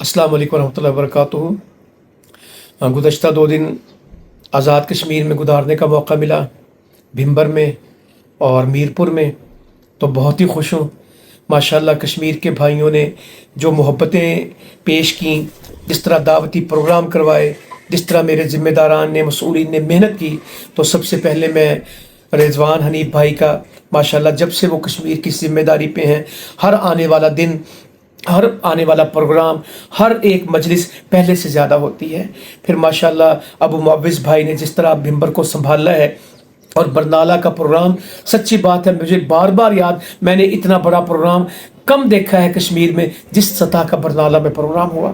अस्सलाम वालेकुम रहमतुल्लाहि व बरकातुहू। गुज़श्ता 2 दिन आज़ाद कश्मीर में गुजारने का मौका मिला, भिंबर में और मीरपुर में। तो बहुत ही खुश हूँ। माशाअल्लाह कश्मीर के भाइयों ने जो मोहब्बतें पेश की, जिस तरह दावती प्रोग्राम करवाए, जिस तरह मेरे ज़िम्मेदारान ने, मसूलीन ने मेहनत की, तो सबसे पहले मैं रिजवान हनीफ भाई का माशाअल्लाह जब से वो कश्मीर की ज़िम्मेदारी पे हैं, हर आने वाला दिन, हर आने वाला प्रोग्राम, हर एक मजलिस पहले से ज़्यादा होती है। फिर माशाअल्लाह अबू मुअव्विज़ भाई ने जिस तरह भिंबर को संभाला है, और बरनाला का प्रोग्राम, सच्ची बात है मुझे बार बार याद, मैंने इतना बड़ा प्रोग्राम कम देखा है कश्मीर में जिस सतह का बरनाला में प्रोग्राम हुआ।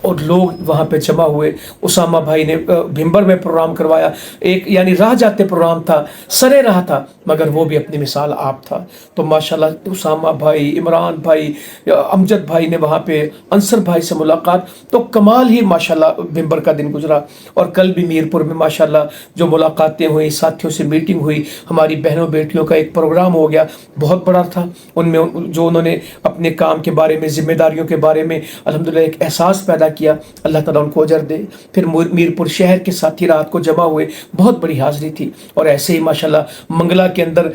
और लोग वहाँ पे जमा हुए। उसामा भाई ने भिंबर में प्रोग्राम करवाया, एक यानी राह जाते प्रोग्राम था, सरे रहा था, मगर वो भी अपनी मिसाल आप था। तो माशाल्लाह उसामा भाई, इमरान भाई, अमजद भाई ने वहाँ पे अंसर भाई से मुलाकात, तो कमाल ही माशाल्लाह भिंबर का दिन गुजरा। और कल भी मीरपुर में माशाल्लाह जो मुलाकातें हुई, साथियों से मीटिंग हुई, हमारी बहनों बेटियों का एक प्रोग्राम हो गया, बहुत बड़ा था। उनमें जो उन्होंने अपने काम के बारे में, जिम्मेदारियों के बारे में अल्हम्दुलिल्लाह एक एहसास पैदा किया, अल्लाह ताला उनको अजर दे। फिर मीरपुर शहर के साथी रात को जमा हुए, बहुत बड़ी हाज़िरी थी। और ऐसे ही माशाल्लाह मंगला के अंदर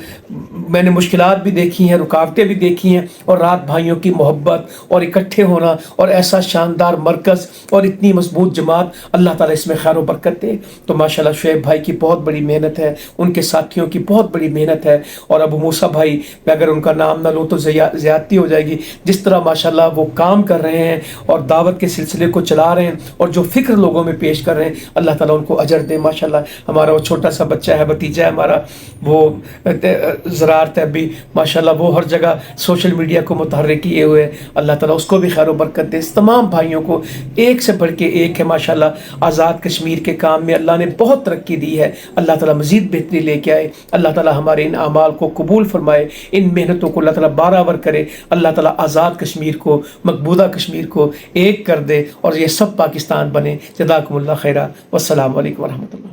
मैंने मुश्किलात भी देखी हैं, रुकावटें भी देखी हैं, और रात भाइयों की मोहब्बत और इकट्ठे होना, और ऐसा शानदार मरकज़ और इतनी मजबूत जमात, अल्लाह ताला इसमें खैर व बरकत दे। तो माशाल्लाह शुएब भाई की बहुत बड़ी मेहनत है, उनके साथियों की बहुत बड़ी मेहनत है। और अबू मूसा भाई, मैं अगर उनका नाम ना लूँ तो ज़्यादती हो जाएगी। जिस तरह माशाल्लाह वो काम कर रहे हैं और दावत के सिलसिले को चला रहे हैं, और जो फ़िक्र लोगों में पेश कर रहे हैं, अल्लाह ताला उनको अजर दे। माशाल्लाह हमारा वो छोटा सा बच्चा है, भतीजा है हमारा, वो ज़रार तैबी, माशाल्लाह वो हर जगह सोशल मीडिया को मुतहर्रिक किए हुए हैं, अल्लाह ताला उसको भी खैर व बरकत दे। इस तमाम भाइयों को एक से बढ़ के एक है माशाल्लाह। आज़ाद कश्मीर के काम में अल्लाह ने बहुत तरक्की दी है, अल्लाह ताला मज़ीद बेहतरी लेके आए। अल्लाह ताला हमारे इन अमाल को कबूल फरमाए, इन मेहनतों को अल्लाह ताला बाराबर करे। अल्लाह ताला आज़ाद कश्मीर को, मकबूदा कश्मीर को एक कर दे, और ये सब पाकिस्तान बने। जज़ाकुमुल्लाह खैरा। वस्सलामु अलैकुम वरहमतुल्लाह।